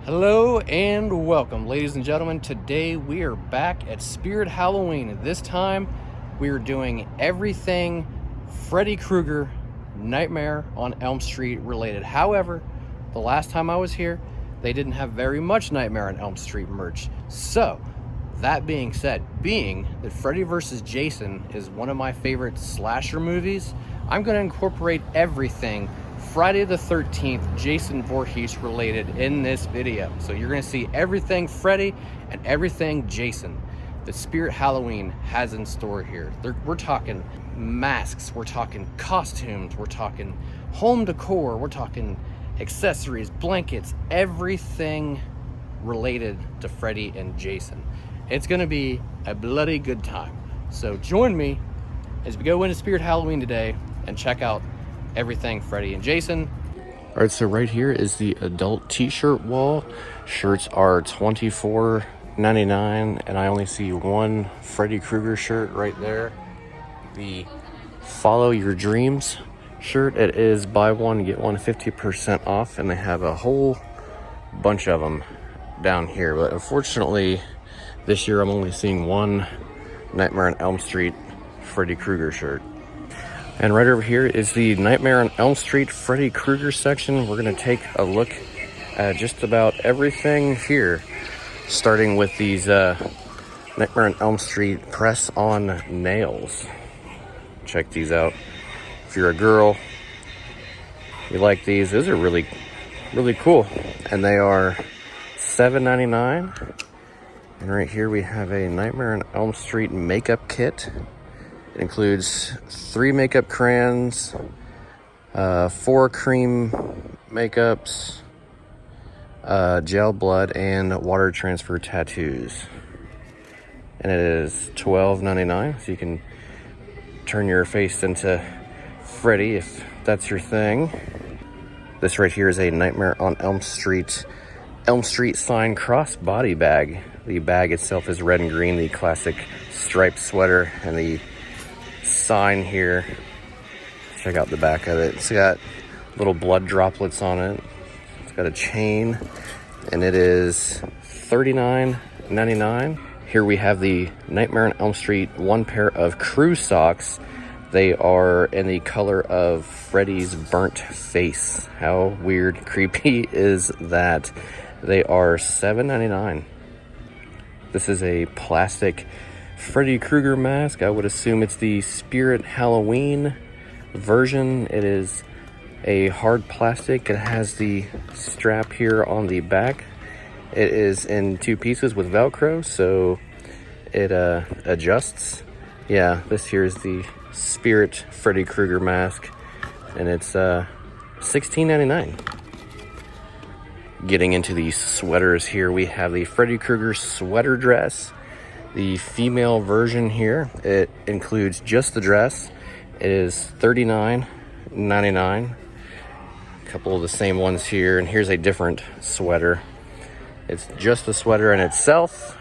Hello and welcome, ladies and gentlemen. Today we are back at Spirit Halloween. This time we are doing everything Freddy Krueger Nightmare on Elm Street related. However, the last time I was here, they didn't have very much Nightmare on Elm Street merch. So, that being said, being that Freddy vs. Jason is one of my favorite slasher movies, I'm going to incorporate everything Friday the 13th Jason Voorhees related in this video. So you're going to see everything Freddy and everything Jason that Spirit Halloween has in store here. We're talking masks, we're talking costumes, we're talking home decor, we're talking accessories, blankets, everything related to Freddy and Jason. It's going to be a bloody good time. So join me as we go into Spirit Halloween today and check out everything Freddy and Jason. All right, so right here is the adult t-shirt wall. Shirts are $24.99, and I only see one Freddy Krueger shirt right there. The Follow Your Dreams shirt, it is buy one, get one 50% off, and they have a whole bunch of them down here. But unfortunately, this year I'm only seeing one Nightmare on Elm Street Freddy Krueger shirt. And right over here is the Nightmare on Elm Street Freddy Krueger section. We're going to take a look at just about everything here, starting with these Nightmare on Elm Street press-on nails. Check these out. If you're a girl, you like these. Those are really, really cool. And they are $7.99. And right here we have a Nightmare on Elm Street makeup kit. It includes 3 makeup crayons, 4 cream makeups, gel blood, and water transfer tattoos. And it is $12.99, so you can turn your face into Freddy if that's your thing. This right here is a Nightmare on Elm Street sign crossbody bag. The bag itself is red and green, the classic striped sweater, and the sign here, check out the back of it. It's got little blood droplets on it. It's got a chain, and it is $39.99. Here we have the Nightmare on Elm Street one pair of crew socks. They are in the color of Freddy's burnt face. How weird, creepy is that? They are $7.99. This is a plastic Freddy Krueger mask. I would assume it's the Spirit Halloween version. It is a hard plastic. It has the strap here on the back. It is in 2 pieces with Velcro, so it adjusts. Yeah, this here is the Spirit Freddy Krueger mask, and it's $16.99. Getting into these sweaters here, we have the Freddy Krueger sweater dress. The female version here, it includes just the dress. It is $39.99. A couple of the same ones here, and here's a different sweater. It's just the sweater in itself.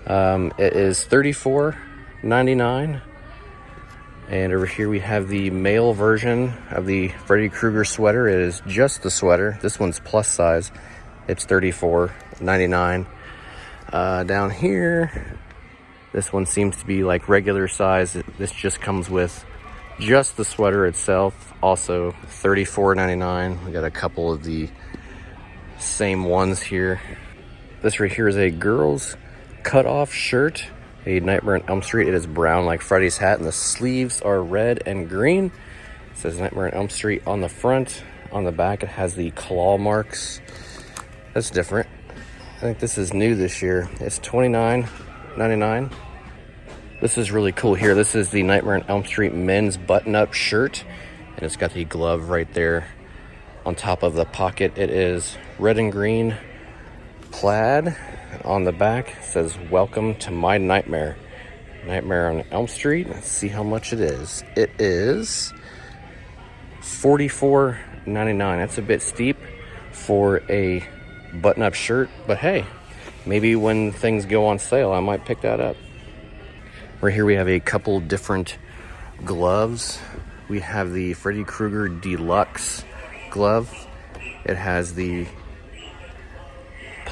It is $34.99. And over here we have the male version of the Freddy Krueger sweater. It is just the sweater. This one's plus size. It's $34.99. Down here, this one seems to be like regular size. This just comes with just the sweater itself. Also $34.99. We got a couple of the same ones here. This right here is a girl's cutoff shirt, a Nightmare on Elm Street. It is brown like Freddy's hat, and the sleeves are red and green. It says Nightmare on Elm Street on the front. On the back, it has the claw marks. That's different. I think this is new this year. It's $29.99. This is really cool here. This is the Nightmare on Elm Street men's button-up shirt, and it's got the glove right there on top of the pocket. It is red and green plaid. On the back, it says, "Welcome to my nightmare." Nightmare on Elm Street. Let's see how much it is. It is $44.99. That's a bit steep for a button-up shirt, but hey, maybe when things go on sale, I might pick that up. Right here we have a couple different gloves. We have the Freddy Krueger Deluxe glove. It has the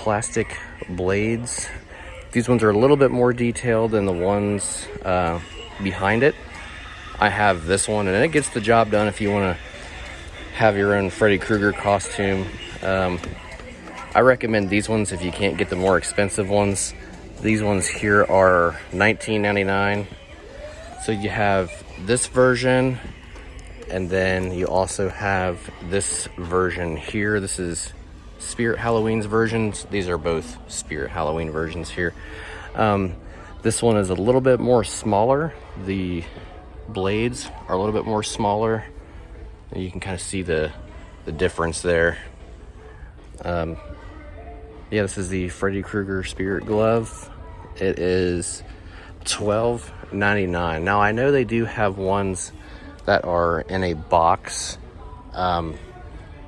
plastic blades. These ones are a little bit more detailed than the ones behind it. I have this one, and it gets the job done if you want to have your own Freddy Krueger costume. I recommend these ones if you can't get the more expensive ones. These ones here are $19.99. So you have this version, and then you also have this version here. This is Spirit Halloween's versions. These are both Spirit Halloween versions here. This one is a little bit more smaller. The blades are a little bit more smaller. And you can kind of see the difference there. Yeah, this is the Freddy Krueger Spirit Glove. It is $12.99. Now I know they do have ones that are in a box.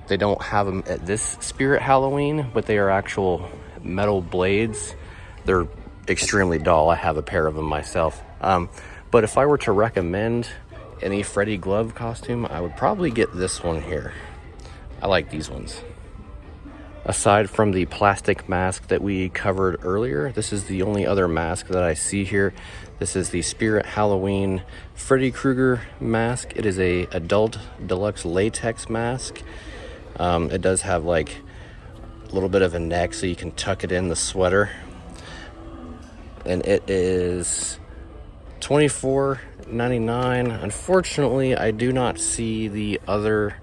They don't have them at this Spirit Halloween, but they are actual metal blades. They're extremely dull. I have a pair of them myself. But if I were to recommend any Freddy glove costume, I would probably get this one here. I like these ones. Aside from the plastic mask that we covered earlier, this is the only other mask that I see here. This is the Spirit Halloween Freddy Krueger mask. It is a adult deluxe latex mask. It does have like a little bit of a neck so you can tuck it in the sweater. And it is $24.99. Unfortunately, I do not see the other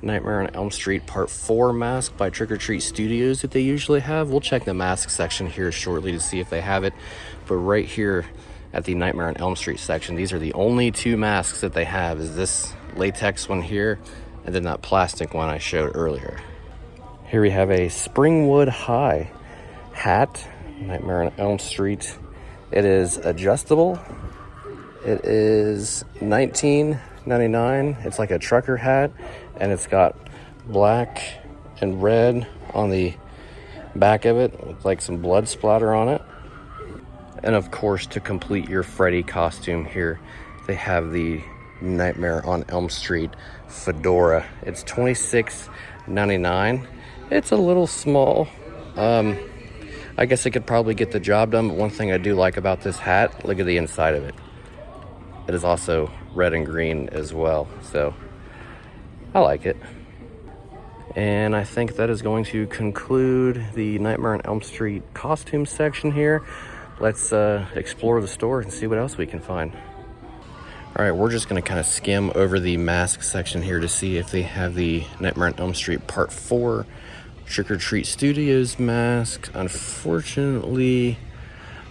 Nightmare on Elm Street Part 4 mask by Trick or Treat Studios that they usually have. We'll check the mask section here shortly to see if they have it. But right here at the Nightmare on Elm Street section, these are the only two masks that they have, is this latex one here and then that plastic one I showed earlier. Here we have a Springwood High hat, Nightmare on Elm Street. It is adjustable. It is $19.99. It's like a trucker hat, and it's got black and red on the back of it with like some blood splatter on it. And of course, to complete your Freddy costume here, they have the Nightmare on Elm Street fedora. It's $26.99. It's a little small. I guess it could probably get the job done, but one thing I do like about this hat, look at the inside of it. It is also red and green as well, so I like it. And I think that is going to conclude the Nightmare on Elm Street costume section here. Let's explore the store and see what else we can find. All right, we're just gonna kind of skim over the mask section here to see if they have the Nightmare on Elm Street Part 4 Trick or Treat Studios mask. Unfortunately,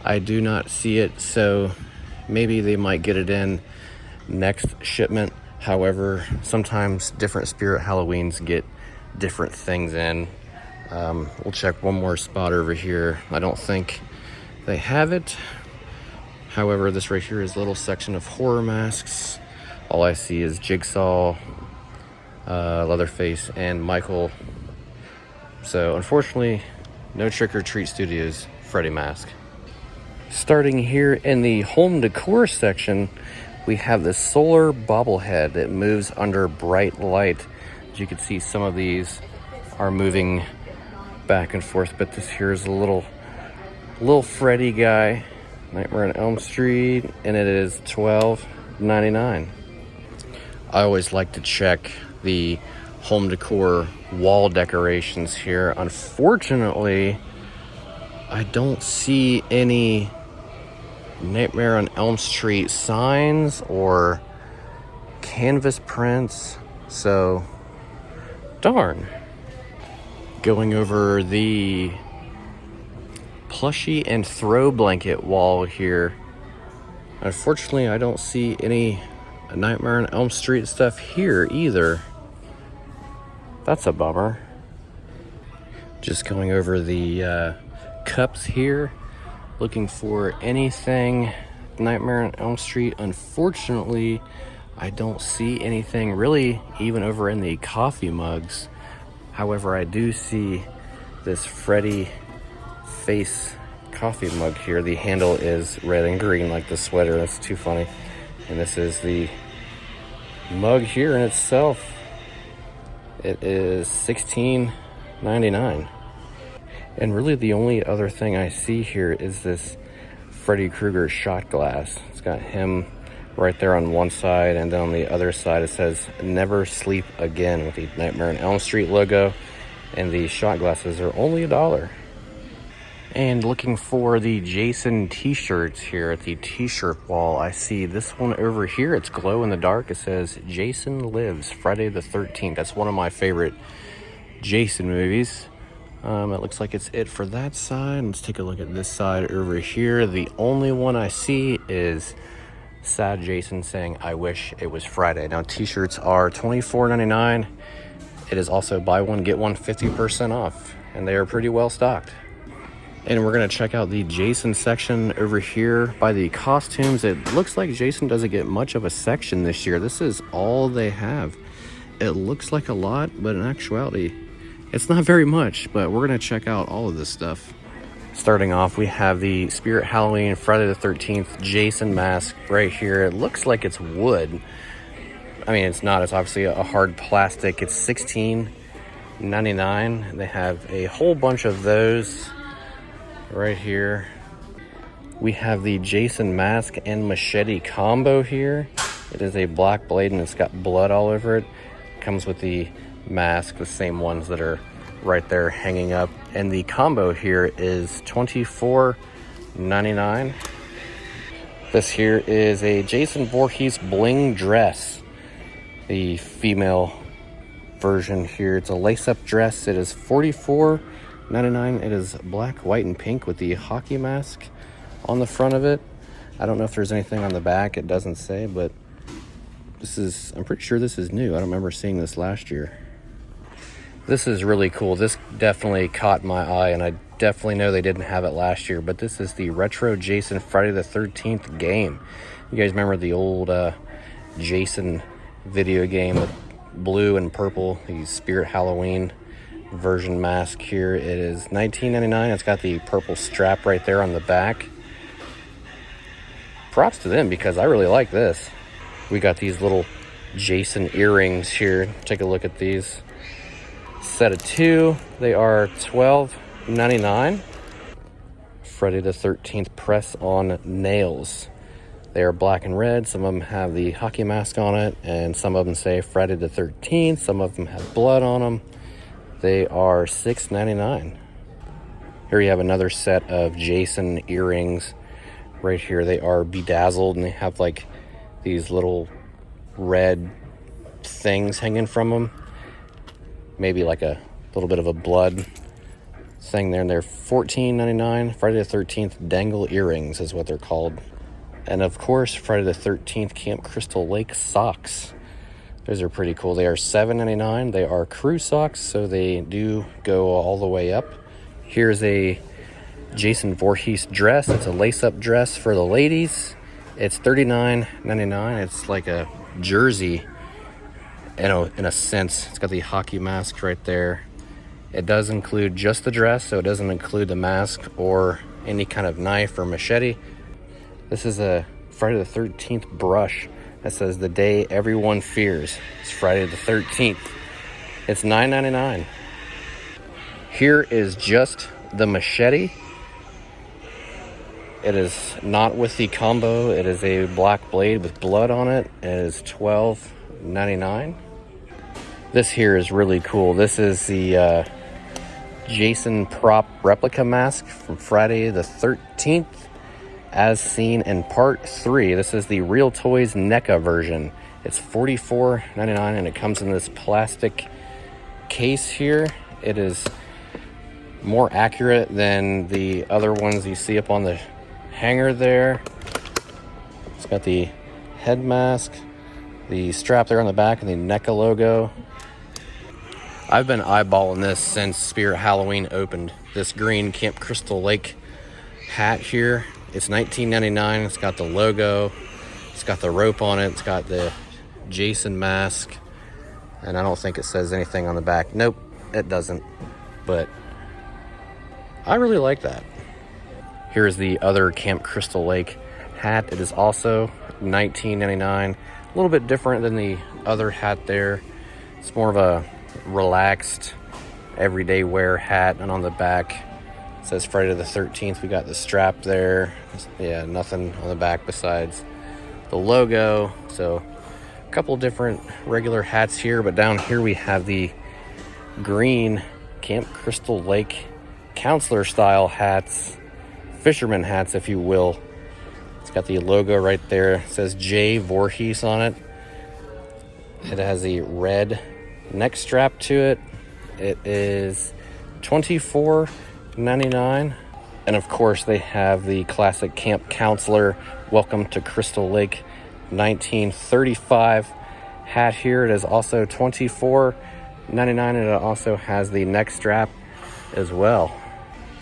I do not see it, so maybe they might get it in next shipment. However, sometimes different Spirit Halloweens get different things in. We'll check one more spot over here. I don't think they have it. However, this right here is a little section of horror masks. All I see is Jigsaw, Leatherface, and Michael. So unfortunately, no Trick or Treat Studios Freddy mask. Starting here in the home decor section, we have the solar bobblehead that moves under bright light. As you can see, some of these are moving back and forth, but this here is a little Freddy guy, Nightmare on Elm Street, and it is $12.99. I always like to check the home decor wall decorations here. Unfortunately, I don't see any Nightmare on Elm Street signs or canvas prints, so darn. Going over the plushie and throw blanket wall here, unfortunately I don't see any Nightmare on Elm Street stuff here either. That's a bummer. Just going over the cups here, looking for anything Nightmare on Elm Street. Unfortunately, I don't see anything really, even over in the coffee mugs. However, I do see this Freddy face coffee mug here. The handle is red and green like the sweater. That's too funny. And this is the mug here in itself. It is $16.99. And really the only other thing I see here is this Freddy Krueger shot glass. It's got him right there on one side, and then on the other side it says "Never Sleep Again" with the Nightmare on Elm Street logo. And the shot glasses are only $1. And looking for the Jason t-shirts here at the t-shirt wall, I see this one over here. It's glow in the dark. It says "Jason Lives, Friday the 13th." That's one of my favorite Jason movies. It looks like it's it for that side. Let's take a look at this side over here. The only one I see is sad Jason saying "I wish it was Friday." Now t-shirts are $24.99. It is also buy one get one 50% off, and they are pretty well stocked. And we're gonna check out the Jason section over here by the costumes. It looks like Jason doesn't get much of a section this year. This is all they have. It looks like a lot, but in actuality, it's not very much. But we're gonna check out all of this stuff. Starting off, we have the Spirit Halloween Friday the 13th Jason mask right here. It looks like it's wood. I mean, it's not. It's obviously a hard plastic. It's $16.99. They have a whole bunch of those right here. We have the Jason mask and machete combo here. It is a black blade and it's got blood all over it. Comes with the mask, the same ones that are right there hanging up. And the combo here is $24.99. This here is a Jason Voorhees bling dress. The female version here. It's a lace-up dress. It is $44.99. It is black, white, and pink with the hockey mask on the front of it. I don't know if there's anything on the back. It doesn't say, but I'm pretty sure this is new. I don't remember seeing this last year. This is really cool. This definitely caught my eye, and I definitely know they didn't have it last year, but this is the retro Jason Friday the 13th game. You guys remember the old Jason video game with blue and purple, the Spirit Halloween version mask here? It is $19.99. It's got the purple strap right there on the back. Props to them because I really like this. We got these little Jason earrings here. Take a look at these. Set of 2. They are $12.99. Friday the 13th press on nails. They are black and red. Some of them have the hockey mask on it, and some of them say Friday the 13th. Some of them have blood on them. They are $6.99. Here you have another set of Jason earrings right here. They are bedazzled, and they have like these little red things hanging from them. Maybe like a little bit of a blood thing there. And they're $14.99. Friday the 13th dangle earrings is what they're called. And of course, Friday the 13th Camp Crystal Lake socks. Those are pretty cool. They are $7.99. They are crew socks, so they do go all the way up. Here's a Jason Voorhees dress. It's a lace-up dress for the ladies. It's $39.99. It's like a jersey, in a sense. It's got the hockey mask right there. It does include just the dress, so it doesn't include the mask or any kind of knife or machete. This is a Friday the 13th brush that says "The Day Everyone Fears." It's Friday the 13th. It's $9.99. Here is just the machete. It is not with the combo. It is a black blade with blood on it. It is $12.99. This here is really cool. This is the Jason prop replica mask from Friday the 13th. As seen in part 3. This is the Real Toys NECA version. It's $44.99 and it comes in this plastic case here. It is more accurate than the other ones you see up on the hanger there. It's got the head mask, the strap there on the back, and the NECA logo. I've been eyeballing this since Spirit Halloween opened. This green Camp Crystal Lake hat here. It's $19.99. It's got the logo. It's got the rope on it. It's got the Jason mask. And I don't think it says anything on the back. Nope, it doesn't. But I really like that. Here's the other Camp Crystal Lake hat. It is also $19.99. A little bit different than the other hat there. It's more of a relaxed, everyday wear hat. And on the back, says Friday the 13th. We got the strap there. Yeah, nothing on the back besides the logo. So a couple different regular hats here, but down here we have the green Camp Crystal Lake counselor style hats, fisherman hats if you will. It's got the logo right there. It says J Voorhees on it. It has a red neck strap to it. It is $24.99. And of course they have the classic Camp Counselor Welcome to Crystal Lake 1935 hat here. It is also $24.99, and it also has the neck strap as well.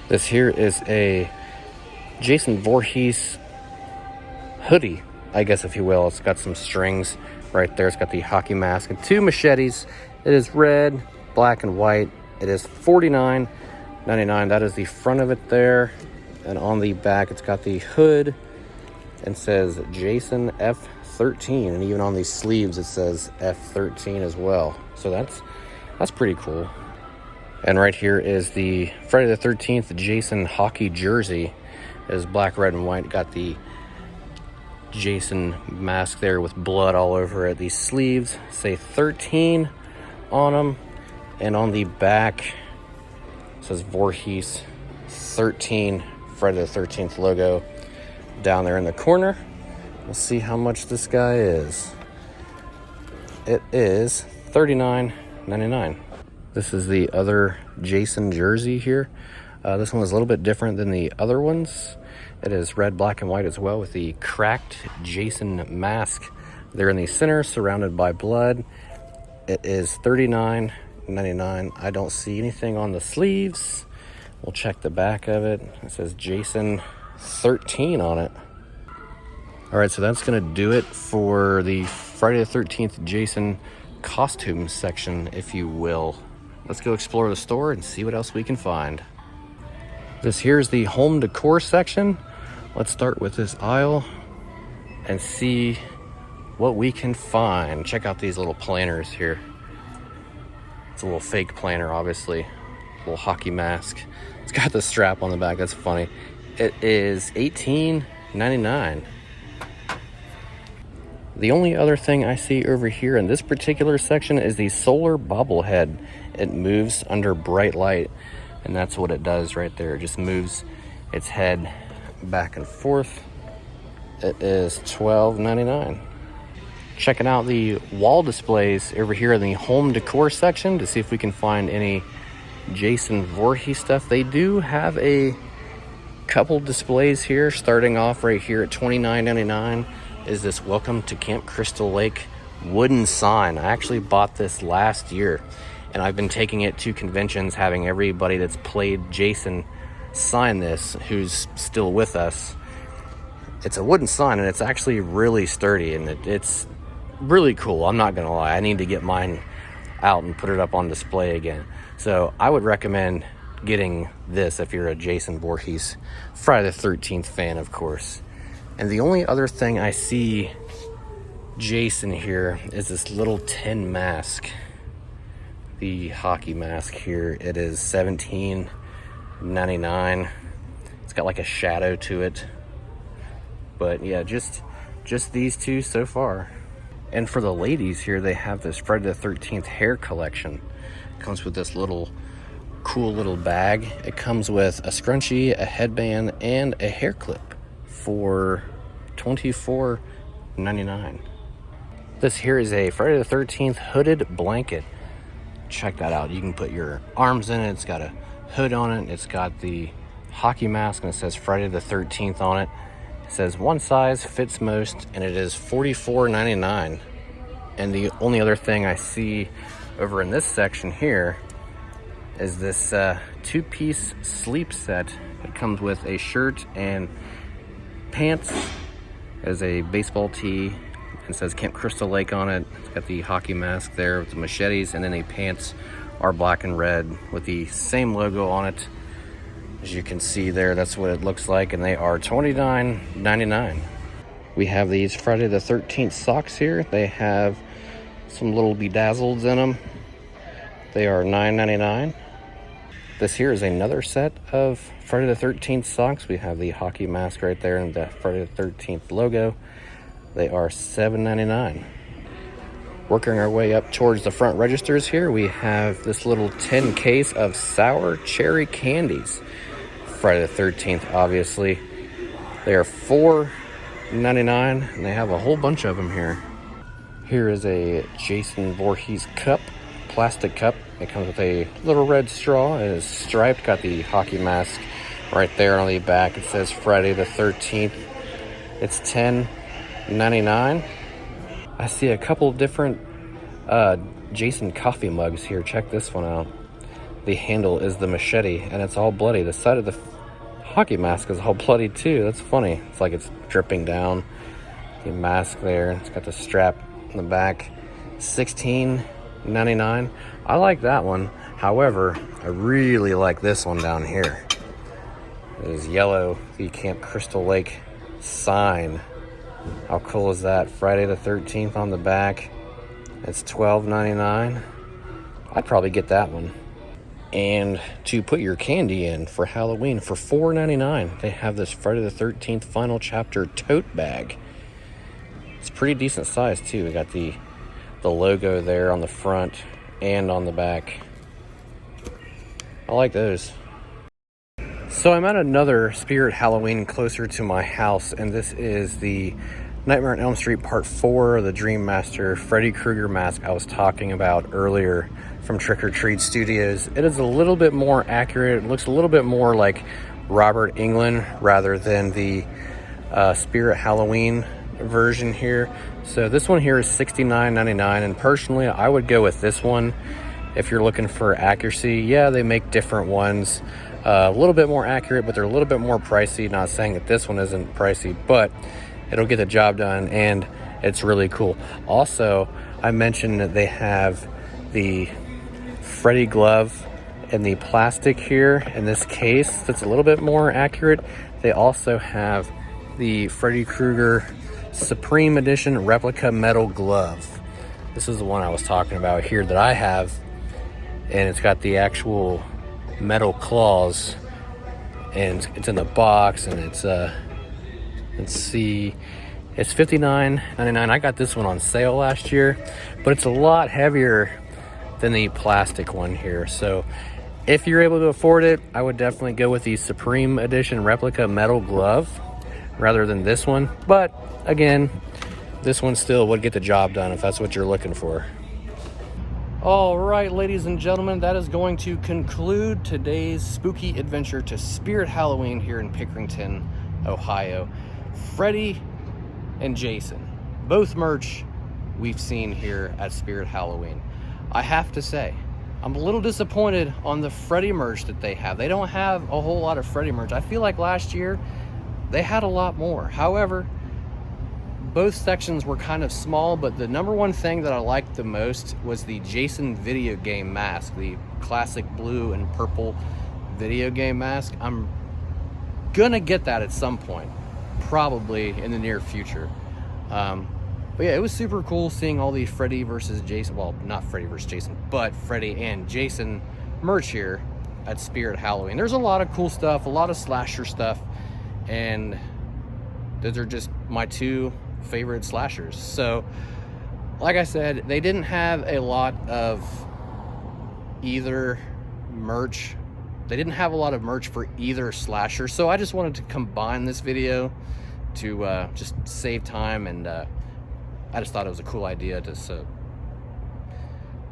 This here is a Jason Voorhees hoodie, I guess if you will. It's got some strings right there. It's got the hockey mask and 2 machetes. It is red, black, and white. It is $49.99. That is the front of it there. And on the back, it's got the hood and says Jason F13. And even on these sleeves, it says F13 as well. So that's pretty cool. And right here is the Friday the 13th Jason hockey jersey. It is black, red, and white. Got the Jason mask there with blood all over it. These sleeves say 13 on them, and on the back it says Voorhees 13, Friday the 13th logo down there in the corner. We'll see how much this guy is. It is $39.99. This is the other Jason jersey here. This one is a little bit different than the other ones. It is red, black, and white as well, with the cracked Jason mask there in the center, surrounded by blood. It is $39.99. I don't see anything on the sleeves. We'll check the back of it. It says Jason 13 on it. All right, so that's going to do it for the Friday the 13th Jason costume section, if you will. Let's go explore the store and see what else we can find. This here's the home decor section. Let's start with this aisle and see what we can find. Check out these little planners here. It's a little fake planner, obviously. Little hockey mask. It's got the strap on the back. That's funny. It is $18.99. The only other thing I see over here in this particular section is the solar bobblehead. It moves under bright light, and that's what it does right there. It just moves its head back and forth. It is $12.99. Checking out the wall displays over here in the home decor section to see if we can find any Jason Voorhees stuff. They do have a couple displays here. Starting off right here at $29.99 is this Welcome to Camp Crystal Lake wooden sign. I actually bought this last year, and I've been taking it to conventions, having everybody that's played Jason sign this who's still with us. It's a wooden sign, and it's actually really sturdy, and it's really cool. I'm not gonna lie. I need to get mine out and put it up on display again. So I would recommend getting this if you're a Jason Voorhees Friday the 13th fan, of course. And the only other thing I see Jason here is this little tin mask. The hockey mask here. It is $17.99. It's got like a shadow to it. But yeah, just these two so far. And for the ladies here, they have this Friday the 13th hair collection. It comes with this cool little bag. It comes with a scrunchie, a headband, and a hair clip for $24.99. This here is a Friday the 13th hooded blanket. Check that out. You can put your arms in it. It's got a hood on it. It's got the hockey mask, and it says Friday the 13th on it. It says one size fits most, and it is $44.99. And the only other thing I see over in this section here is this two-piece sleep set. It comes with a shirt and pants. As a baseball tee. It says Camp Crystal Lake on it. It's got the hockey mask there with the machetes, and then the pants are black and red with the same logo on it. As you can see there, that's what it looks like, and they are $29.99. We have these Friday the 13th socks here. They have some little bedazzleds in them. They are $9.99. This here is another set of Friday the 13th socks. We have the hockey mask right there and the Friday the 13th logo. They are $7.99. Working our way up towards the front registers here, we have this little tin case of sour cherry candies. Friday the 13th, obviously. They are $4.99, and they have a whole bunch of them here. Here is a Jason Voorhees cup, plastic cup. It comes with a little red straw. It is striped, got the hockey mask right there on the back. It says Friday the 13th. It's $10.99. I see a couple different Jason coffee mugs here. Check this one out. The handle is the machete, and it's all bloody. The side of the hockey mask is all bloody too. That's funny. It's like it's dripping down. The mask there. It's got the strap in the back. $16.99. I like that one. However, I really like this one down here. It is yellow. The Camp Crystal Lake sign. How cool is that? Friday the 13th on the back. It's $12.99. I'd probably get that one. And to put your candy in for Halloween for $4.99, they have this Friday the 13th Final Chapter tote bag. It's pretty decent size too. We got the logo there on the front and on the back. I like those. So I'm at another Spirit Halloween closer to my house, and this is the Nightmare on Elm Street Part 4, the Dream Master Freddy Krueger mask I was talking about earlier from Trick or Treat Studios. It is a little bit more accurate. It looks a little bit more like Robert Englund rather than the Spirit Halloween version here. So this one here is $69.99, and personally I would go with this one if you're looking for accuracy. Yeah, they make different ones a little bit more accurate, but they're a little bit more pricey. Not saying that this one isn't pricey, but it'll get the job done, and it's really cool. Also, I mentioned that they have the Freddy glove in the plastic here in this case that's a little bit more accurate. They also have the Freddy Krueger Supreme Edition replica metal glove. This is the one I was talking about here that I have, and it's got the actual metal claws, and it's in the box, and it's let's see, it's $59.99. I got this one on sale last year, but it's a lot heavier than the plastic one here. So if you're able to afford it, I would definitely go with the Supreme Edition replica metal glove rather than this one. But again, this one still would get the job done if that's what you're looking for. All right, ladies and gentlemen, that is going to conclude today's spooky adventure to Spirit Halloween here in Pickerington, Ohio. Freddy and Jason, both merch we've seen here at Spirit Halloween. I have to say, I'm a little disappointed on the Freddy merch that they have. They don't have a whole lot of Freddy merch. I feel like last year they had a lot more. However, both sections were kind of small, but the number one thing that I liked the most was the Jason video game mask, the classic blue and purple video game mask. I'm gonna get that at some point, probably in the near future. But yeah, it was super cool seeing all the Freddy versus Jason, well, not Freddy versus Jason, but Freddy and Jason merch here at Spirit Halloween. There's a lot of cool stuff, a lot of slasher stuff, and those are just my two favorite slashers. So like I said, they didn't have a lot of either merch. They didn't have a lot of merch for either slasher, so I just wanted to combine this video to just save time, and I just thought it was a cool idea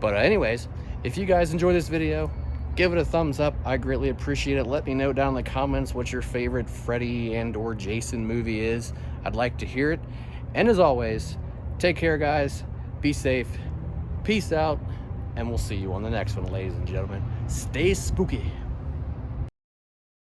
but anyways, if you guys enjoy this video, give it a thumbs up. I greatly appreciate it. Let me know down in the comments what your favorite Freddy and or Jason movie is. I'd like to hear it. And as always, take care, guys. Be safe. Peace out. And we'll see you on the next one, ladies and gentlemen. Stay spooky.